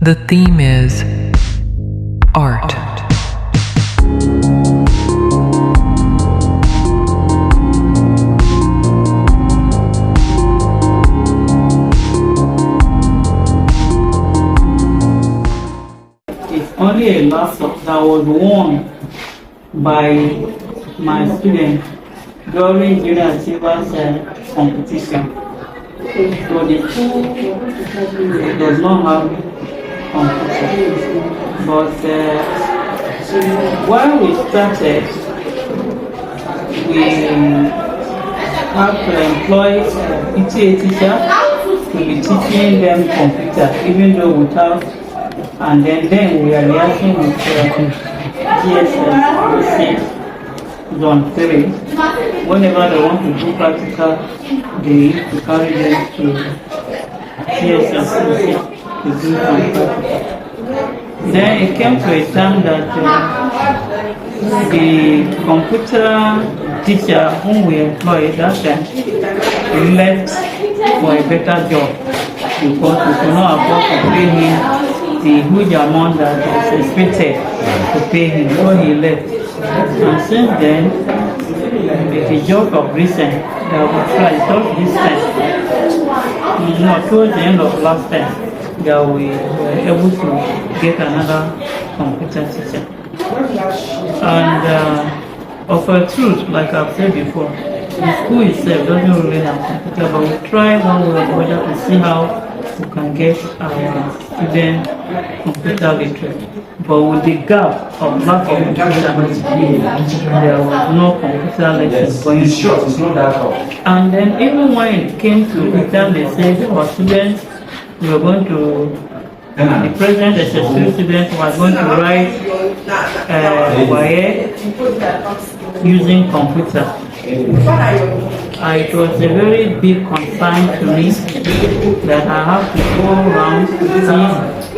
The theme is art. It's only a laptop that was won by my student during junior achievers competition. So the school does not have computer, but when we started, we have to employ PTA teacher to be teaching them computer, even though without. And then we are liaising with GSS Zone 3. Whenever they want to do practical, they need to carry them to GSS to do some practical. Then it came to a time that the computer teacher whom we employed that time left for a better job because we could not afford to pay him the huge amount that was expected to pay him, so he left. And since then, with the job of recent that we tried just this time, towards the end of last time, that we were able to get another computer teacher. And of a truth, like I've said before, the school itself doesn't really have computer, but we try one way or the other to see how we can get our student computer literate. But with the gap of lack of computer there was no computer lessons going on. It's not that hard. And then even when it came to the time they said our students were going to, the present SSU students were going to write Wuye using computer. It was a very big concern to me that I have to go around to see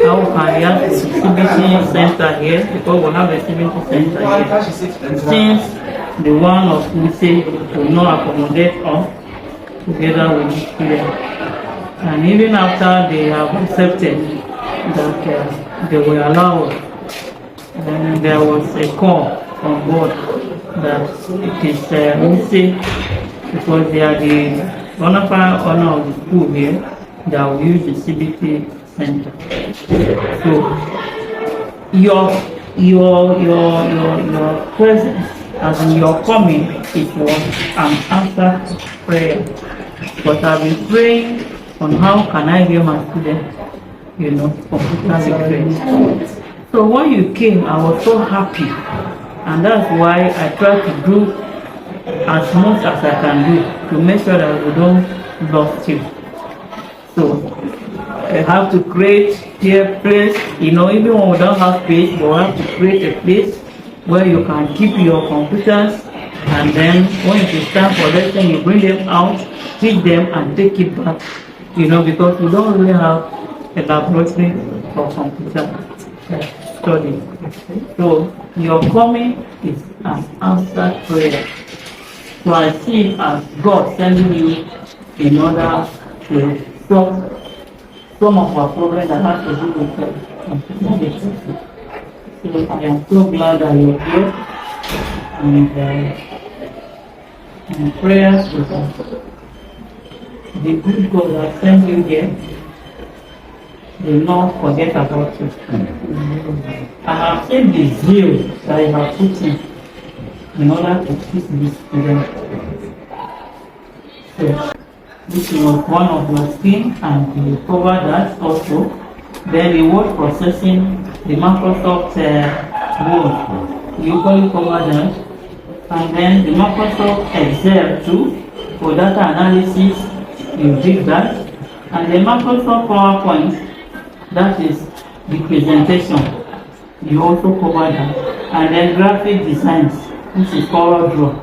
how can we have a CBT center here, because we have a CBT center here. Since the one of Wuye will not accommodate us together with the students. And even after they have accepted that they were allowed, then there was a call on board that it is Wuye, because they are the bona fide owner of the school here, that will use the CBT center. So your presence, as in your coming, it was an answer to prayer. But I've been praying on how can I give my students, computer literate. So when you came, I was so happy, and that's why I try to do as much as I can do to make sure that we don't lose you. So I have to create a place, even when we don't have space, we have to create a place where you can keep your computers, and then when it is time for lesson, you bring them out, teach them, and take it back. Because we don't really have a laboratory for computer study. So your coming is an answered prayer. So I see it as God sending you in order to solve some of our problems that have to do with computer. So I am so glad that you're here, and prayers with us. The good God that sent you here will not forget about you. And I've seen the zeal that you have put in order to teach this student. So this was one of your skills, and you cover that also. Then the word processing, the Microsoft Word, you equally cover that. And then the Microsoft Excel too, for data analysis, you did that. And the Microsoft PowerPoint, that is the presentation, you also cover that. And then graphic designs, which is CorelDRAW.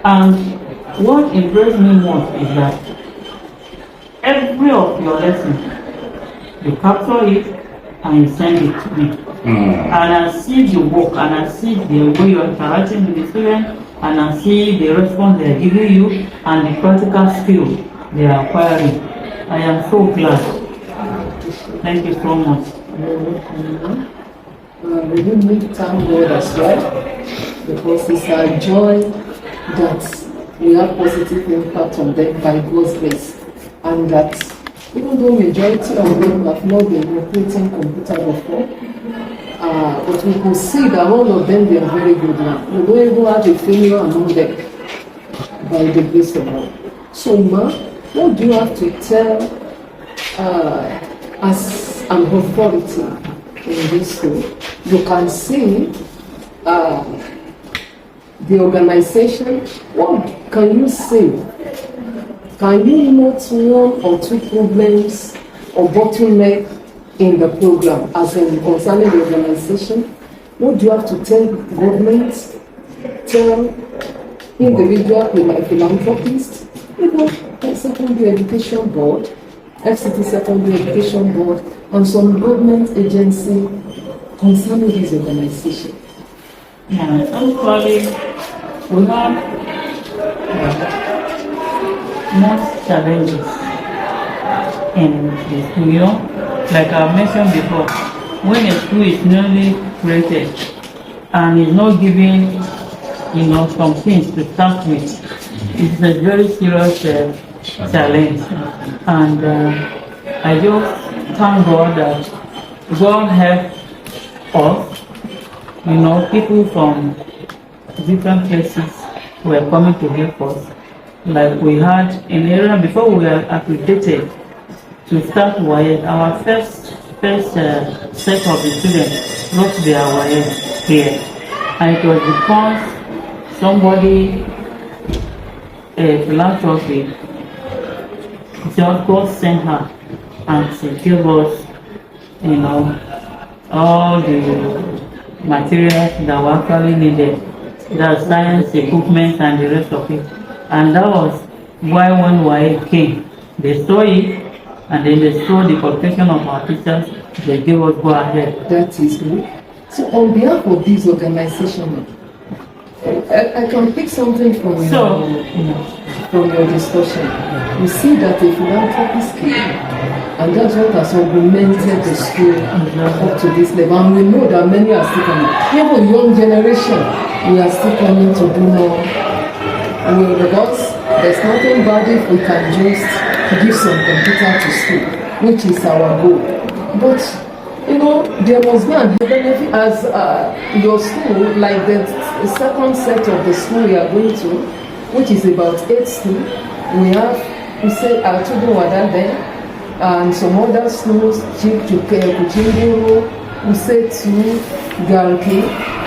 And what impressed me most is that every of your lessons, you capture it and you send it to me. And I see the work, and I see the way you're interacting with the students, and I see the response they're giving you, and the practical skill they are acquiring. I am so glad. Thank you so much. We do need to thank God as well, because it's our joy that we have positive impact on them by God's grace, and that even though majority of them have not been operating computer before, but we can see that all of them, they are very good now. We don't even have a failure among them by the grace of God. So, Ma, what do you have to tell as an authority in this school? You can see the organization. What can you say? Can you note one or two problems or bottleneck in the program as in concerning the organization? What do you have to tell government, tell individual philanthropists, even the Secondary Education Board, FCT Secondary Education Board, and some government agency concerning this organization? Actually, we have most challenges in the school. You know, like I mentioned before, when a school is newly created and is not giving, some things to start with, it's a very serious challenge. And I just thank God that God helped us. People from different places were coming to help us. Like we had an area before we were accredited to start YGEI. Our first set of the students wrote their YGEI here, and it was because somebody, a philanthropy, just God sent her and she gave us, all the materials that were actually needed, the science equipment and the rest of it. And that was why when YGEI came, they saw it, and then they saw the qualification of our teachers, they gave us go ahead. That is good. So on behalf of this organization, I can pick something from your discussion. We see that a philanthropist came, and that's what has augmented the school up to this level. And we know that many are still coming. Even young generation, we are still coming to do more. Because there's nothing bad if we can just give some computer to school, which is our goal. But there must be a benefit as your school, like the second set of the school we are going to, which is about 8 schools. We say Atudo Wada there, and some other schools, Kuchimburu, we say to Garki.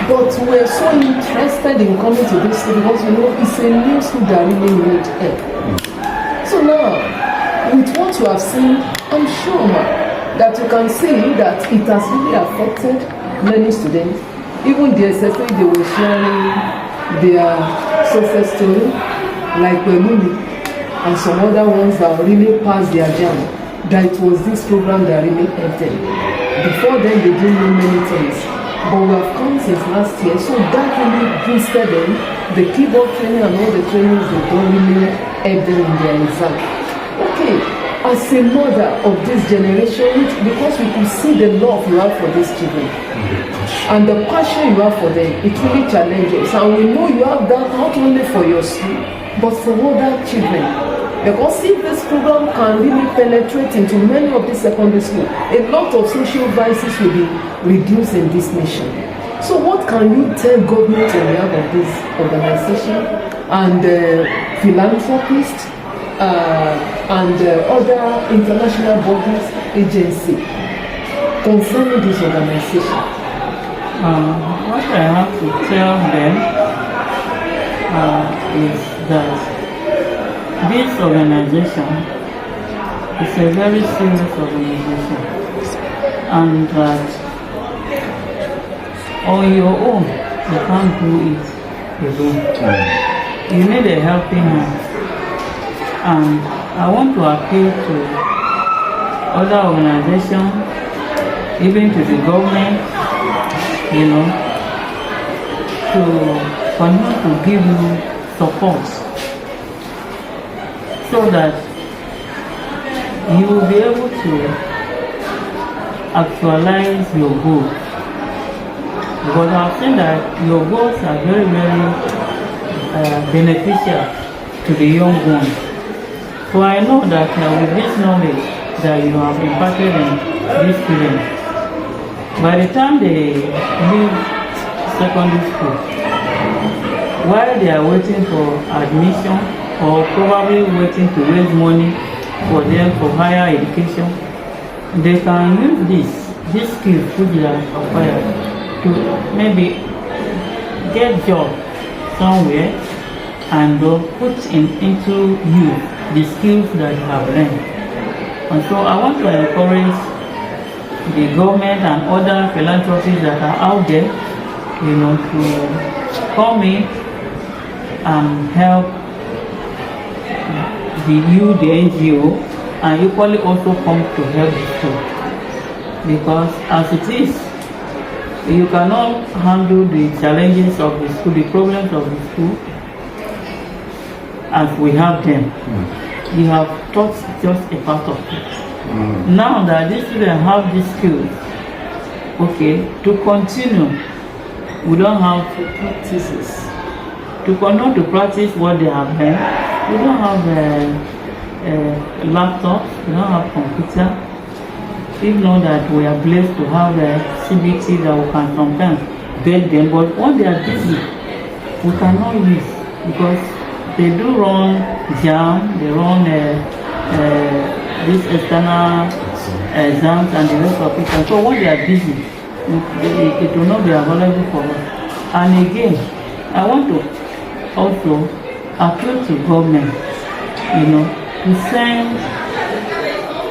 But we're so interested in coming to this school because it's a new school that really needs help. So now, with what you have seen, I'm sure that you can see that it has really affected many students. Even the SSA, they were sharing their success story, like Belumi and some other ones that really passed their jam. That it was this program that really helped them. Before then, they didn't know many things. But we have come since last year, so that really boosted them. The keyboard training and all the trainings, they don't really help them in their exam. Okay, as a mother of this generation, because we could see the love you have for these children and the passion you have for them, it really challenges. And we know you have that not only for your school, but for other children. Because if this program can really penetrate into many of these secondary schools, a lot of social vices will be reduced in this nation. So what can you tell government on behalf of this organization and philanthropists and other international bodies, agencies concerning this organization? What I have to tell them is that this organization is a very serious organization, and that on your own you can't do it alone. You need a helping hand, and I want to appeal to other organizations, even to the government, to continue to give you support, so that you will be able to actualize your goals. Because I've seen that your goals are very, very beneficial to the young ones. So I know that with this knowledge that you have imparted in these students, by the time they leave secondary school, while they are waiting for admission or probably waiting to raise money for them for higher education, they can use these skills which they have acquired to maybe get job somewhere and put into use the skills that they have learned. And so I want to encourage the government and other philanthropies that are out there, to come in and help the NGO, and equally also come to help the school. Because as it is, you cannot handle the challenges of the school, the problems of the school, as we have them. You have taught just a part of it. Now that these students have these skills, to continue, we don't have practices. To continue to practice what they have learned, we don't have laptops, we don't have computer. If not that we are blessed to have a CBT that we can sometimes beg them, but when they are busy, we cannot use, because they do run jam, they run these external exams and the rest of it. And so when they are busy, it will not be available for us. And again, I want to also appeal to government, to send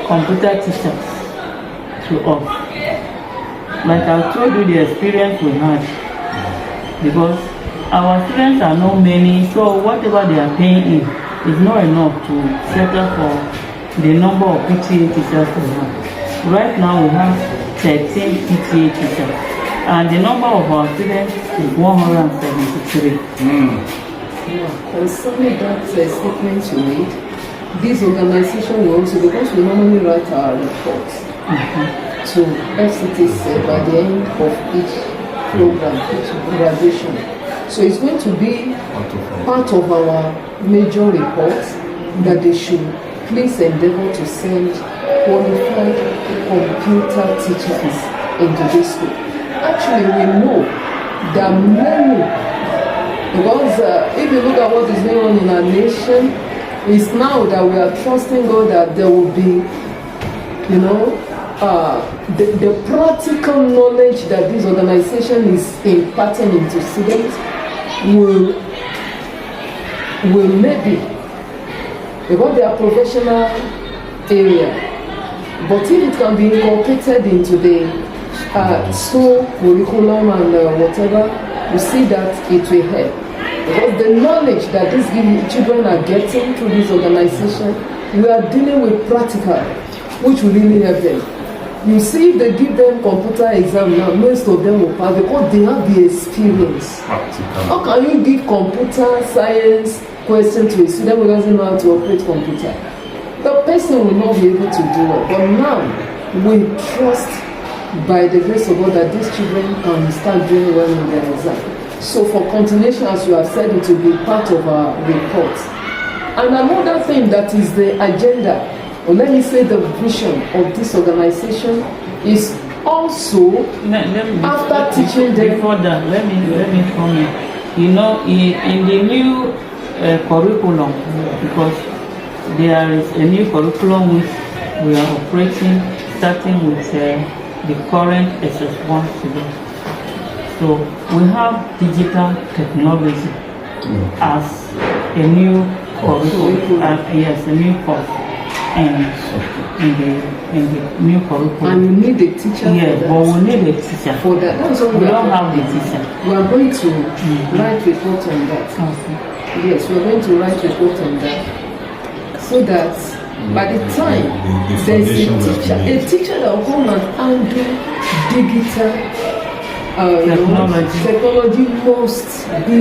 computer teachers to us. Like I told you the experience we had, because our students are not many, so whatever they are paying in is not enough to settle for the number of PTA teachers we have. Right now we have 13 PTA teachers, and the number of our students is 173. Concerning that statement you made, this organization will also, because we normally write our reports to FCT by the end of each program, each graduation. So it's going to be part of our major reports that they should please endeavor to send qualified computer teachers into this school. Actually, we know that many, because if you look at what is going on in our nation, it's now that we are trusting God that there will be, the practical knowledge that this organization is imparting into students will maybe, because they are professional area, but if it can be incorporated into the school curriculum and whatever, you see that it will help. Because the knowledge that these children are getting through this organization, we are dealing with practical, which will really help them. You see, if they give them computer exam now, most of them will pass because they have the experience. How can you give computer science question to a student who doesn't know how to operate computer? The person will not be able to do it. But now, we trust by the grace of God that these children can start doing well in their exam. So for continuation, as you have said, it will be part of our report. And another thing that is the agenda, or let me say the vision of this organization, is also after teaching them. Before that, let me comment. In the new curriculum, because there is a new curriculum which we are operating, starting with the current SS1 students. So we have digital technology as a new curriculum, yes, a new course. In the new curriculum. And you need a teacher for that. But we need a teacher. For that. That's what we don't have the teacher. We are going to write report on that. Okay. Yes, we are going to write report on that. So that by the time there's a teacher that will come and handle digital technology must be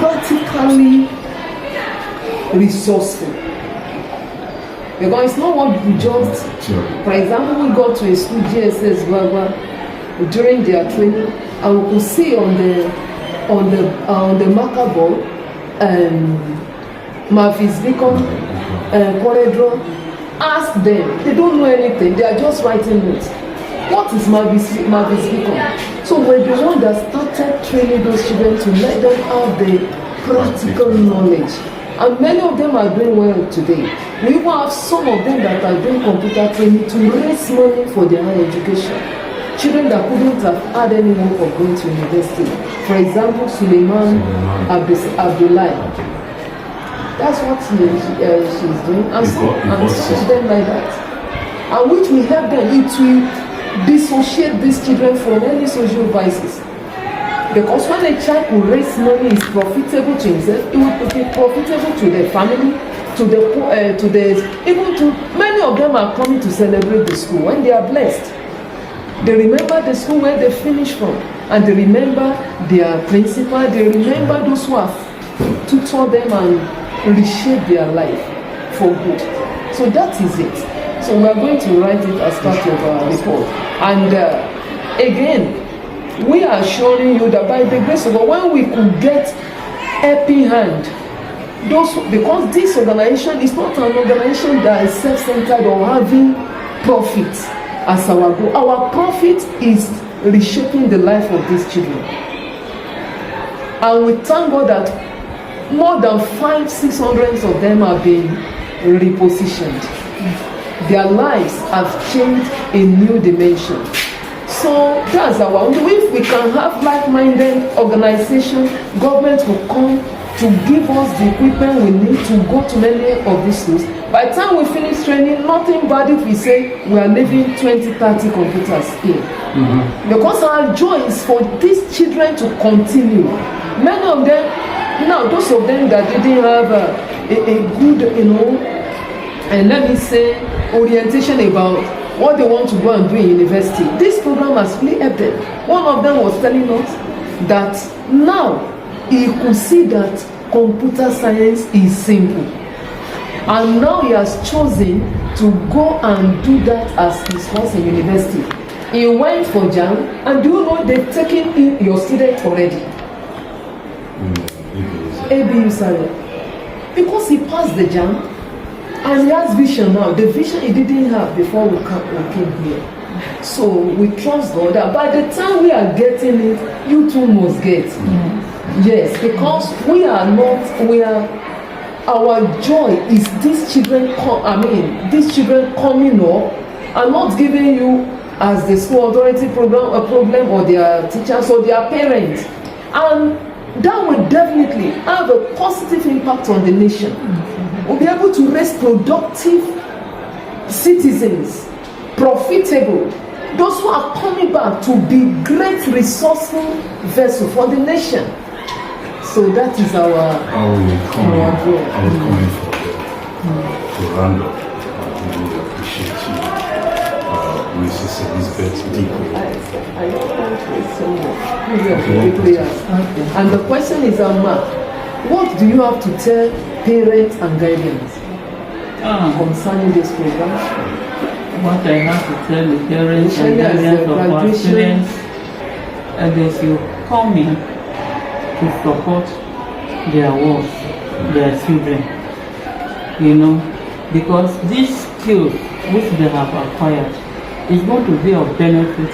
practically resourceful. Because it's not what we just, for example, we go to a school, GSS, blah, blah, during their training, and we could see on the marker board, Mavis Beacon, Corridor, ask them. They don't know anything. They are just writing notes. What is Mavis Beacon? So we're the one that started training those children to let them have the practical knowledge. And many of them are doing well today. We even have some of them that are doing computer training to raise money for their higher education. Children that couldn't have had any hope of going to university. For example, Suleiman Abdullah. That's what she's doing. And some of them like that. And which will help them, it will dissociate these children from any social vices. Because when a child who raise money is profitable to himself, it will be profitable to the family, even to many of them are coming to celebrate the school when they are blessed. They remember the school where they finished from, and they remember their principal, they remember those who have tutored them and reshape their life for good. So that is it. So we are going to write it as part of our report. And again, we are assuring you that by the grace of God, when we could get helping hand, because this organization is not an organization that is self-centered or having profit as our goal. Our profit is reshaping the life of these children. And we thank God that more than 500-600 of them have been repositioned. Their lives have changed a new dimension. So that's our own. If we can have like-minded organization, government will come to give us the equipment we need to go to many of these schools. By the time we finish training, nothing bad if we say we are leaving 20-30 computers here. Because our joy is for these children to continue. Many of them, now those of them that didn't have a good, and let me say, orientation about what they want to go and do in university, this program has really helped them. One of them was telling us that now he could see that computer science is simple, and now he has chosen to go and do that as his course in university. He went for JAM, and do you know they've taken in your student already? ABU Saria, because he passed the JAM. And he has vision now, the vision he didn't have before we came here. So we trust God that by the time we are getting it, you too must get. Yes, because our joy is these children coming up and not giving you as the school authority program a problem or their teachers or their parents. And that will definitely have a positive impact on the nation. We'll be able to raise productive citizens, profitable, those who are coming back to be great resourceful vessel for the nation. So that is our goal. I was coming for to round up. I really appreciate you, Mrs. Elizabeth Diko. And the question is, what do you have to tell parents and guardians concerning this program? What I have to tell the parents and guardians of our students is you come in to support their work, their children, because these skills which they have acquired is going to be of benefit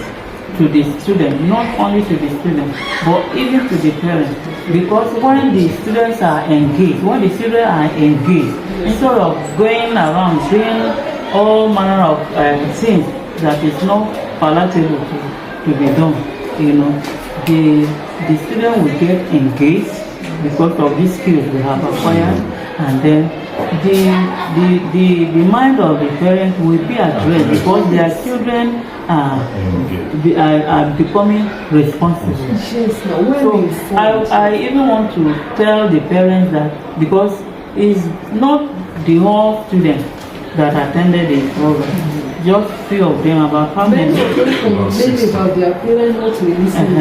to the student, not only to the student, but even to the parents. Because when the students are engaged, instead of going around doing all manner of things that is not palatable to be done, the student will get engaged because of these skills they have acquired, and then the mind of the parent will be addressed because their children are becoming responsible. So I even want to tell the parents that, because it's not the whole students that attended the program, just few of them, about how many? Many complain about their parents not releasing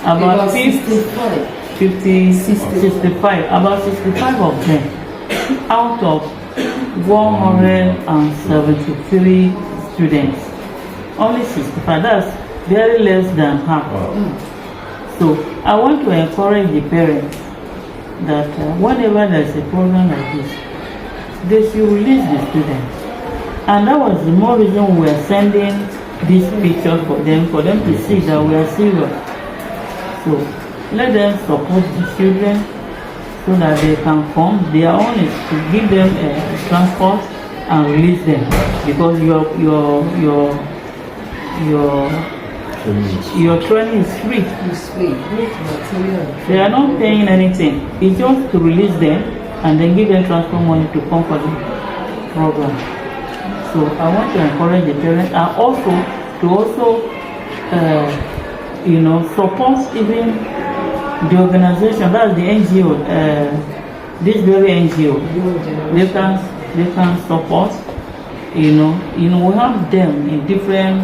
about 65. About 65 of them out of 173 students. Only 65, that's very less than half. So I want to encourage the parents that whenever there's a program like this, they should release the students. And that was the more reason we are sending these pictures for them to see that we are serious. So let them support the children so that they can come. Their own is to give them transport and release them, because your training is free. It's free. They are not paying anything. It's just to release them and then give them transport money to come for the program. So I want to encourage the parents, and also support even the organization, that's the NGO, this very NGO. They can support, we have them in different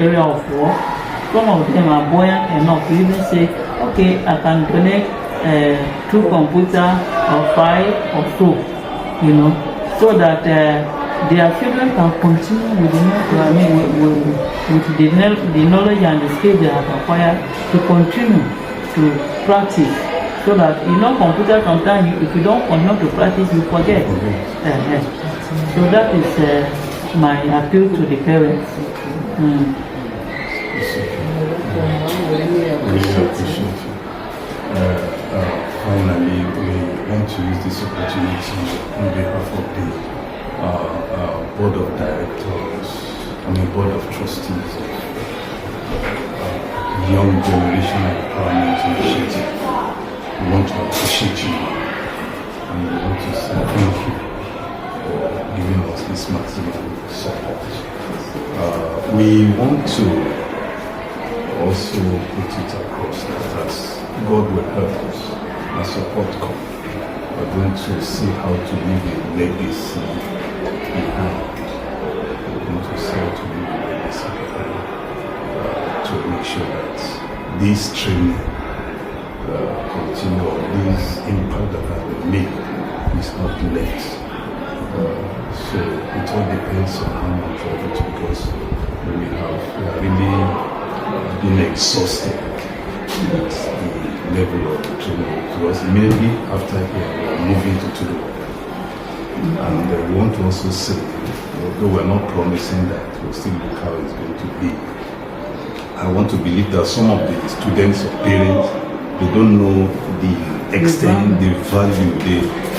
area of work. Some of them are buoyant enough to even say, okay, I can donate 2 computers or 5 or so, so that their children can continue with the knowledge and the skills they have acquired to continue to practice. So that computer sometimes if you don't continue to practice, you forget. So that is my appeal to the parents. Really appreciate it. Finally, we want to use this opportunity on behalf of the board of directors, board of trustees of Young Generation Empowerment Initiative. We want to appreciate you, and we want to say thank you for giving us this maximum support. We want to also put it across that as God will help us, as support comes, we're going to see how to leave a legacy behind. We're going to see how to leave a legacy behind to make sure that this training continue, or this impact that has been made is not left. So it all depends on how much of it, because we are really been exhausted at the level of training. Because immediately after here, we are moving to Tulu. And we want to also say, although we're not promising that, we'll still look how it's going to be. I want to believe that some of the students or parents, they don't know the extent, the value.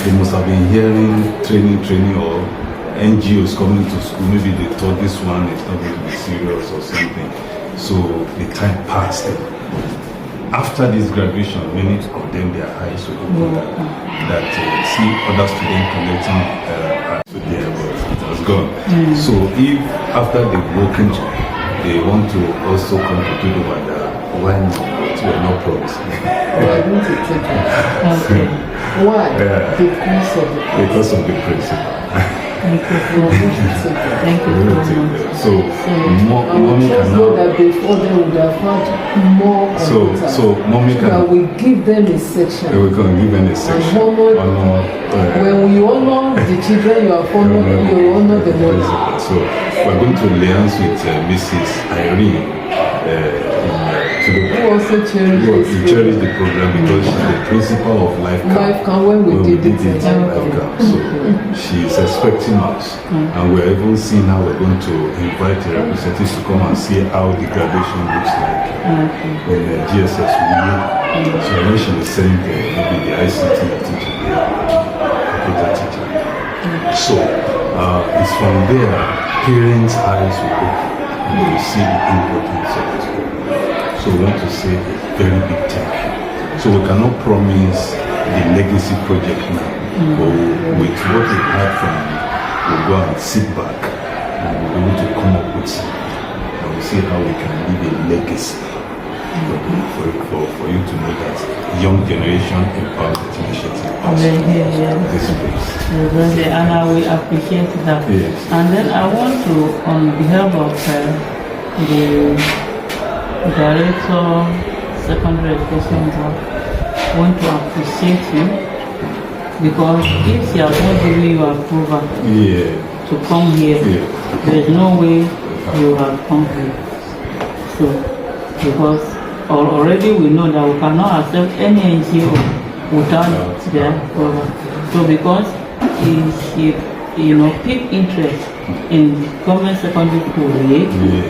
They must have been hearing training, or NGOs coming to school. Maybe they thought this one is not going to be serious or something. So the time passed. After this graduation, many of them, their eyes will open that see other students collecting so there, but it was gone. So if after they've broken, they want to also come to do the why not? We're not promising. We are going to take it. Okay. Why? Because of the principle. Thank you so much. So mommy just can know now. that before they would have had more computers. So mommy can. But we give them a section. We can give them a section. And when you honor the children, you honor the mother. So we're going to liaise with Mrs. Irene. Who also cherish the program, because she's the principal of Life Camp when we did it. Life Camp. So she is expecting us, and we're even seeing how we're going to invite the representatives to come and see how the graduation looks like in the GSS Wuye. So when she was saying maybe the ICT teacher, the computer teacher. So it's from there, parents' eyes will open and they will see the importance of this program. So we want to say a very big thank you. So we cannot promise the legacy project now, but with what we have from, we'll go and sit back and we'll be able to come up with something. And we'll see how we can leave a legacy for you to know that Young Generation Empowerment Initiative this place. And I will appreciate that. Yes. And then I want to, on behalf of the Director, Secondary Education Board, want to appreciate you Because if she has not given you approval to come here, there is no way you have come here. So, because already we know that we cannot accept any NGO without their approval. So, because she, picked interest in government secondary school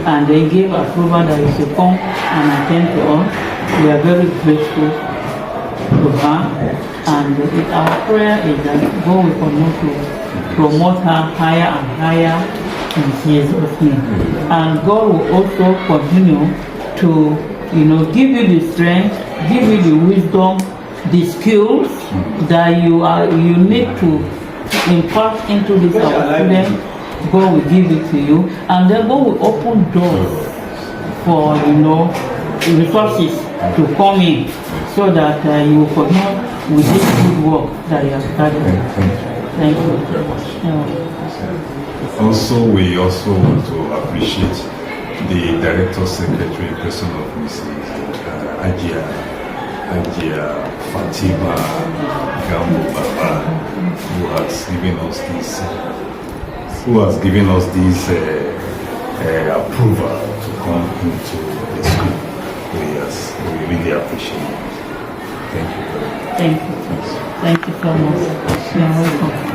and they gave approval that you should come and attend to us, we are very grateful to her. And our prayer is that God will continue to promote her higher and higher in Jesus' name. And God will also continue to, give you the strength, give you the wisdom, the skills that you need to impart into this our student. God will give it to you, and then God will open doors for resources to come in, so that you will continue with this good work that you have started. Thank you very much. Also, we also want to appreciate the Director Secretary, person of Mrs. Fatima Gambo Baba, who has given us this approval to come into the school. We really appreciate it. Thank you very much. Thank you. Thank you so much. You're welcome.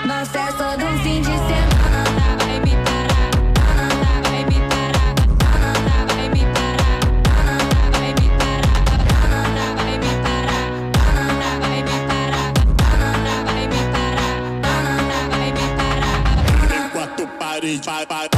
Nós festa do fim de semana, nada vai me parar, nada vai me parar, nada vai me parar, nada vai me parar, nada vai me parar, nada vai me parar, nada vai me parar, nada vai me parar. Enquanto parede vai